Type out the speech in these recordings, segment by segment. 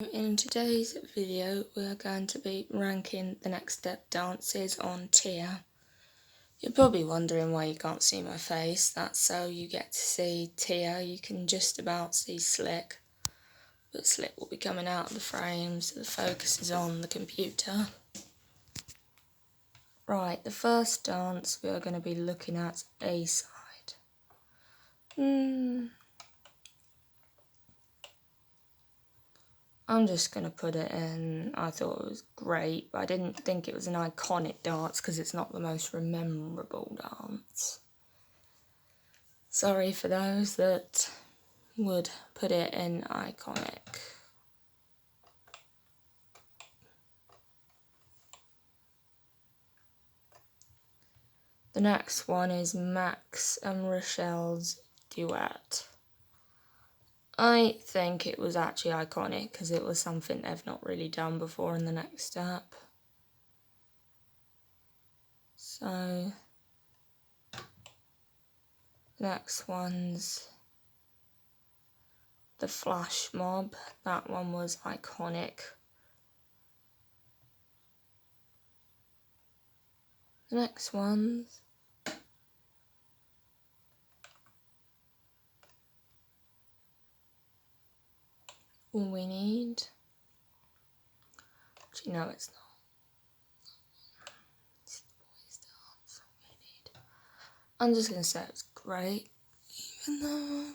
In today's video we are going to be ranking the Next Step dances on tier. You're probably wondering why you can't see my face. That's so you get to see tier. You can just about see Slick, but Slick will be coming out of the frame, so the focus is on the computer. Right, the first dance we are going to be looking at A-side. I'm just going to put it in. I thought it was great, but I didn't think it was an iconic dance because it's not the most memorable dance. Sorry for those that would put it in iconic. The next one is Max and Rochelle's duet. I think it was actually iconic because it was something they've not really done before in the Next Step. So, next one's the Flash Mob. That one was iconic. The next one's All We Need. Actually, no, it's not. It's the boys' dance. All We Need. I'm just going to say it's great, even though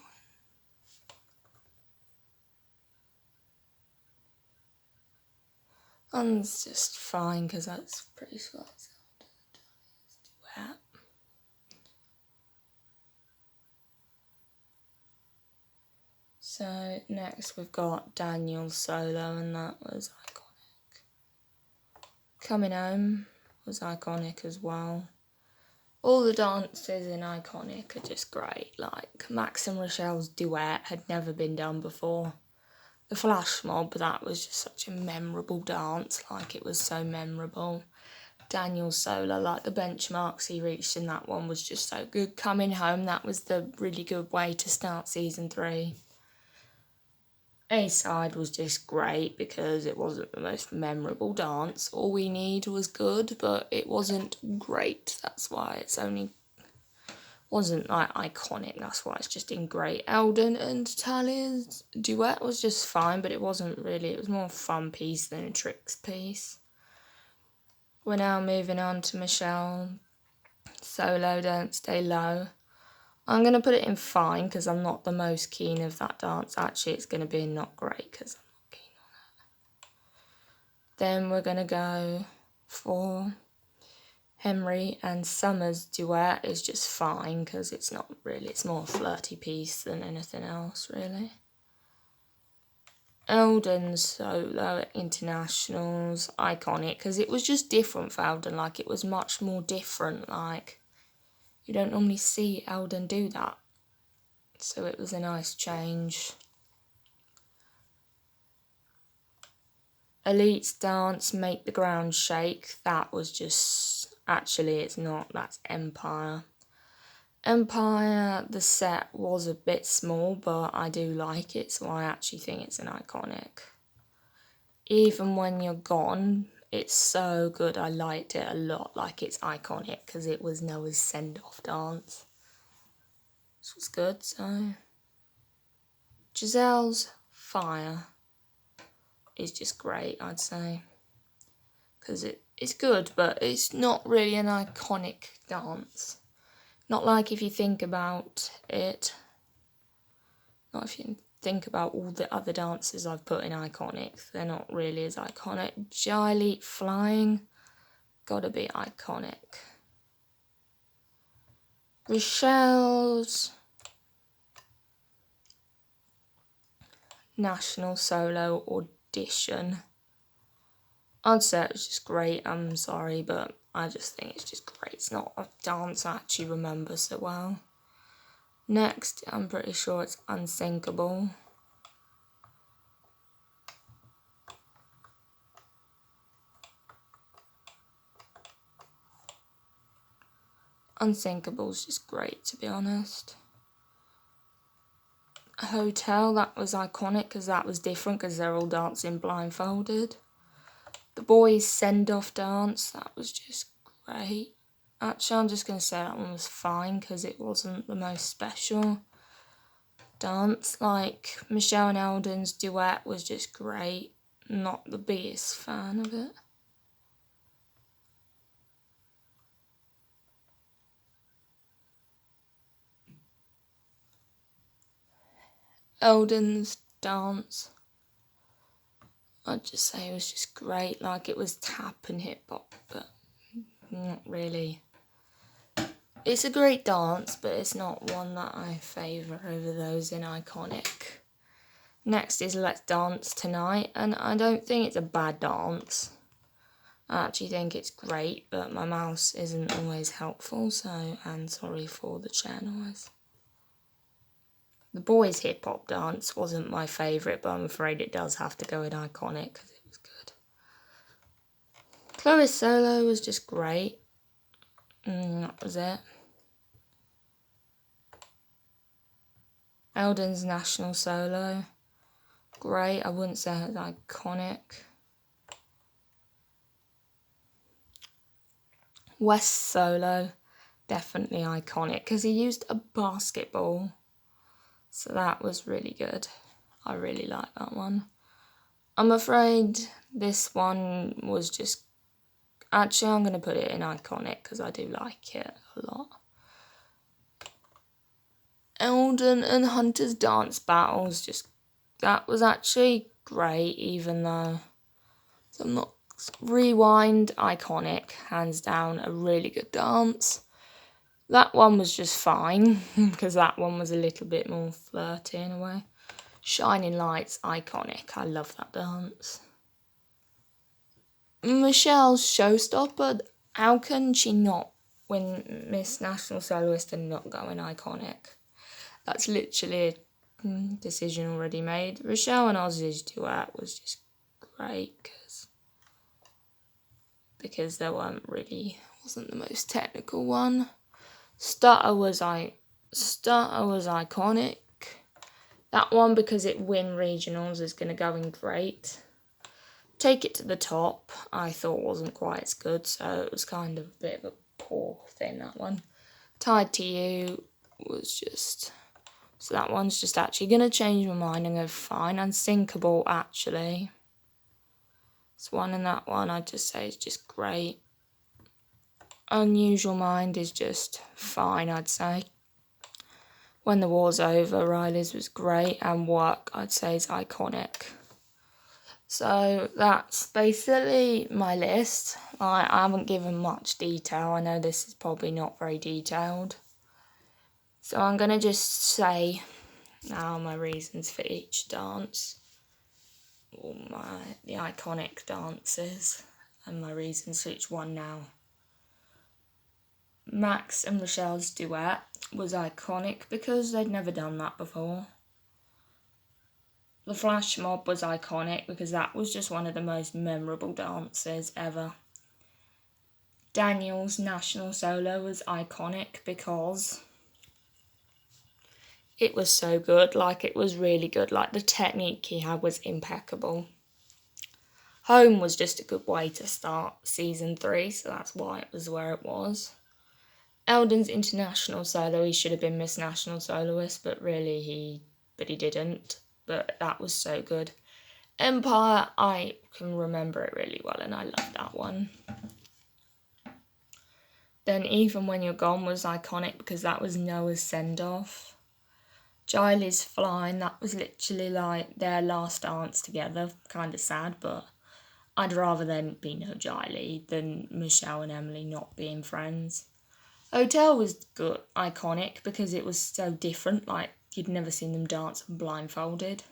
it's just fine because that's pretty slight sound. Duet. So next we've got Daniel's solo, and that was iconic. Coming Home was iconic as well. All the dances in iconic are just great. Like Max and Rochelle's duet had never been done before. The Flash Mob, that was just such a memorable dance. Like it was so memorable. Daniel's solo, like the benchmarks he reached in that one was just so good. Coming Home, that was the really good way to start season 3. A-side was just great because it wasn't the most memorable dance. All We Need was good, but it wasn't great. That's why it's only wasn't like iconic. That's why it's just in great. Eldon and Talia's duet was just fine, but it wasn't really. It was more a fun piece than a tricks piece. We're now moving on to Michelle solo, Don't Stay Low. I'm going to put it in fine because I'm not the most keen of that dance. Actually, it's going to be not great because I'm not keen on it. Then we're going to go for Henry and Summer's duet is just fine because it's not really, it's more a flirty piece than anything else, really. Eldon's solo at Internationals, iconic because it was just different for Eldon. Like, it was much more different. Like, you don't normally see Eldon do that. So it was a nice change. Elite's dance, Make the Ground Shake. That was just, actually it's not, that's Empire. Empire, the set was a bit small, but I do like it, so I actually think it's an iconic. Even When You're Gone, it's so good. I liked it a lot. Like, it's iconic because it was Noah's send-off dance. This was good, so Giselle's Fire is just great, I'd say, because it's good, but it's not really an iconic dance. Not like if you think about it. Not if you think about all the other dances I've put in iconic. They're not really as iconic. Jiley Flying, gotta be iconic. Rochelle's National Solo Audition. I'd say it was just great. I'm sorry, but I just think it's just great. It's not a dance I actually remember so well. Next, I'm pretty sure it's Unsinkable. Unsinkable's just great, to be honest. Hotel, that was iconic because that was different because they're all dancing blindfolded. The boys' send-off dance, that was just great. Actually, I'm just going to say that one was fine because it wasn't the most special dance. Like, Michelle and Eldon's duet was just great. Not the biggest fan of it. Eldon's dance, I'd just say it was just great. Like, it was tap and hip hop, but not really. It's a great dance, but it's not one that I favour over those in Iconic. Next is Let's Dance Tonight, and I don't think it's a bad dance. I actually think it's great, but my mouse isn't always helpful, so I'm sorry for the chair noise. The boys' hip-hop dance wasn't my favourite, but I'm afraid it does have to go in Iconic, because it was good. Chloe's solo was just great. That was it. Eldon's national solo, great. I wouldn't say it was iconic. West's solo, definitely iconic because he used a basketball, so that was really good. I really like that one. I'm afraid this one was just, actually I'm going to put it in iconic because I do like it a lot. Eldon and Hunter's dance battles, just, that was actually great, even though, so I'm not, Rewind, iconic, hands down, a really good dance. That one was just fine, because that one was a little bit more flirty in a way. Shining Lights, iconic, I love that dance. Michelle's Showstopper, how can she not win Miss National Soloist and not go in iconic? That's literally a decision already made. Rochelle and Ozzy's duet was just great because there wasn't the most technical one. Stutter was iconic. That one, because it win regionals, is going to go in great. Take It to the Top, I thought wasn't quite as good, so it was kind of a bit of a poor thing, that one. Tied to You was just, so that one's just actually going to change my mind and go fine. Unsinkable, actually. It's one, and that one I'd just say is just great. Unusual Mind is just fine, I'd say. When the War's Over, Riley's was great, and Work, I'd say, is iconic. So that's basically my list. I haven't given much detail. I know this is probably not very detailed. So I'm going to just say now my reasons for each dance. Or the iconic dances. And my reasons for each one now. Max and Michelle's duet was iconic because they'd never done that before. The Flash Mob was iconic because that was just one of the most memorable dances ever. Daniel's national solo was iconic because it was so good, like it was really good, like the technique he had was impeccable. Home was just a good way to start season 3, so that's why it was where it was. Eldon's international solo, he should have been Miss National Soloist, but really he didn't. But that was so good. Empire, I can remember it really well, and I love that one. Then Even When You're Gone was iconic because that was Noah's send-off. Giley's Flying, that was literally like their last dance together. Kind of sad, but I'd rather them be no Giley than Michelle and Emily not being friends. Hotel was good, iconic, because it was so different, like you'd never seen them dance blindfolded.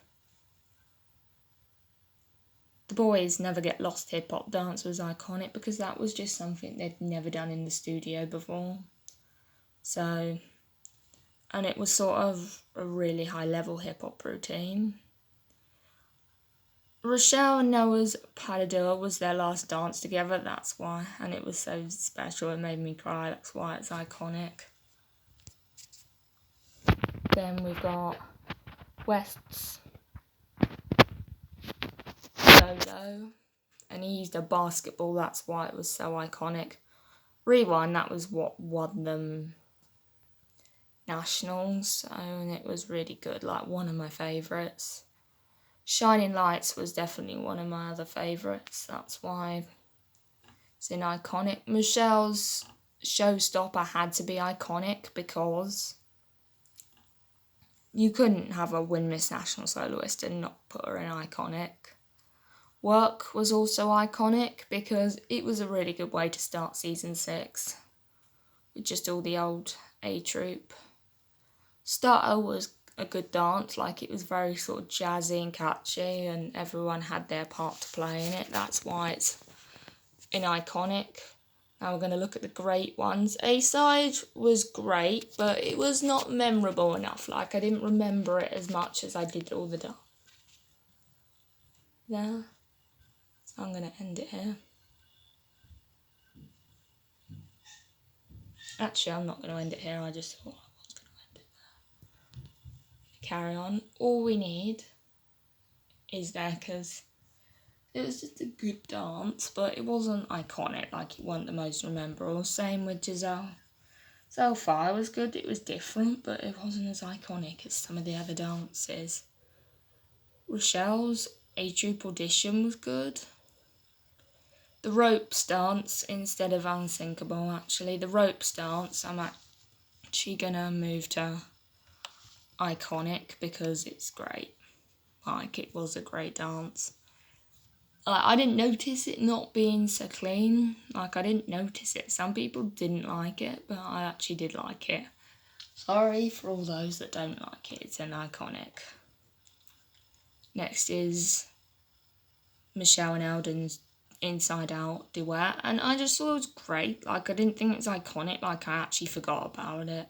The Boys Never Get Lost hip hop dance was iconic because that was just something they'd never done in the studio before. So, and it was sort of a really high level hip hop routine. Rochelle and Noah's Pas de Deux was their last dance together, that's why, and it was so special, it made me cry, that's why it's iconic. Then we've got West's solo, and he used a basketball, that's why it was so iconic. Rewind, that was what won them nationals, and it was really good, like one of my favourites. Shining Lights was definitely one of my other favourites, that's why it's an iconic. Michelle's Showstopper had to be iconic because you couldn't have a Win Miss National soloist and not put her in iconic. Work was also iconic because it was a really good way to start season 6 with just all the old A Troop. Starter was a good dance, like it was very sort of jazzy and catchy and everyone had their part to play in it. That's why it's an iconic. Now we're going to look at the great ones. A-side was great, but it was not memorable enough. Like I didn't remember it as much as I did all the dance. Yeah. So I'm going to end it here. Actually, I'm not going to end it here. I just thought I was going to end it there. Carry on. All we need is there because it was just a good dance, but it wasn't iconic. Like it wasn't the most memorable. Same with Giselle. So far, it was good. It was different, but it wasn't as iconic as some of the other dances. Rochelle's A Troop audition was good. The ropes dance instead of Unsinkable, actually. The ropes dance, I'm actually gonna move to iconic because it's great. Like, it was a great dance. I didn't notice it not being so clean. Like, I didn't notice it. Some people didn't like it, but I actually did like it. Sorry for all those that don't like it. It's an iconic. Next is Michelle and Eldon's Inside Out duet, and I just thought it was great. Like, I didn't think it was iconic, like I actually forgot about it.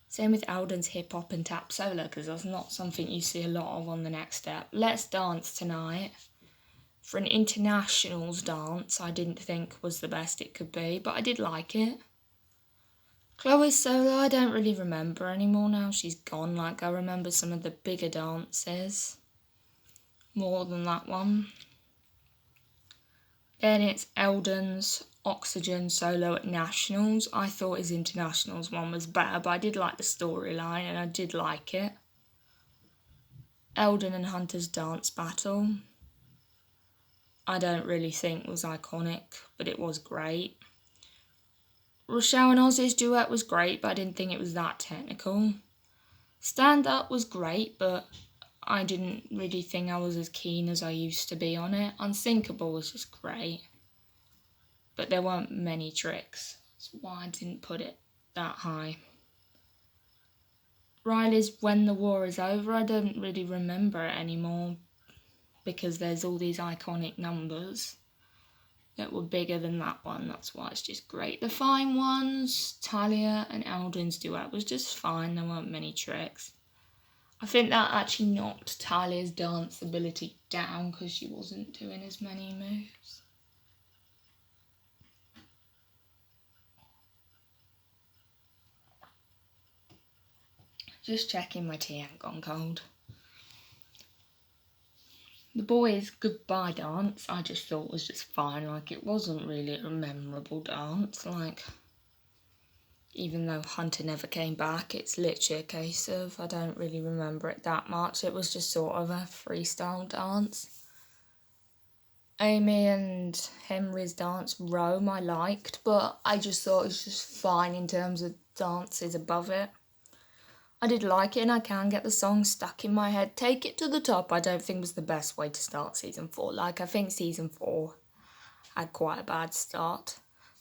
Same with Eldon's hip hop and tap solo, because that's not something you see a lot of on the next step. Let's Dance Tonight. For an internationals dance, I didn't think was the best it could be, but I did like it. Chloe's solo, I don't really remember anymore now. She's gone. Like, I remember some of the bigger dances more than that one. Then it's Eldon's Oxygen solo at Nationals. I thought his Internationals one was better, but I did like the storyline and I did like it. Eldon and Hunter's dance battle, I don't really think was iconic, but it was great. Rochelle and Ozzy's duet was great, but I didn't think it was that technical. Stand Up was great, but I didn't really think I was as keen as I used to be on it. Unsinkable was just great, but there weren't many tricks. That's why I didn't put it that high. Riley's When the War Is Over, I don't really remember it anymore because there's all these iconic numbers that were bigger than that one. That's why it's just great. The fine ones, Talia and Eldon's duet was just fine. There weren't many tricks. I think that actually knocked Talia's dance ability down because she wasn't doing as many moves. Just checking my tea ain't gone cold. The boys' goodbye dance I just thought was just fine. Like, it wasn't really a memorable dance. Like, even though Hunter never came back, it's literally a case of I don't really remember it that much. It was just sort of a freestyle dance. Amy and Henry's dance, Rome, I liked, but I just thought it was just fine in terms of dances above it. I did like it and I can get the song stuck in my head. Take It to the Top I don't think was the best way to start season 4. Like, I think season 4 had quite a bad start.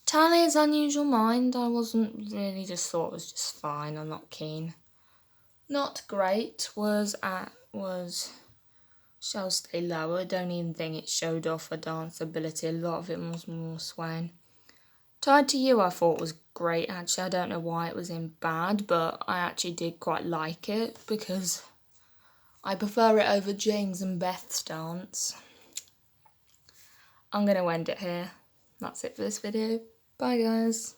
Talia's Unusual Mind, I wasn't really, just thought it was just fine. I'm not keen. Not great was Shall Stay Lower. I don't even think it showed off her dance ability. A lot of it was more swaying. Tied to You I thought was great, actually. I don't know why it was in bad, but I actually did quite like it because I prefer it over James and Beth's dance. I'm going to end it here. That's it for this video. Bye, guys.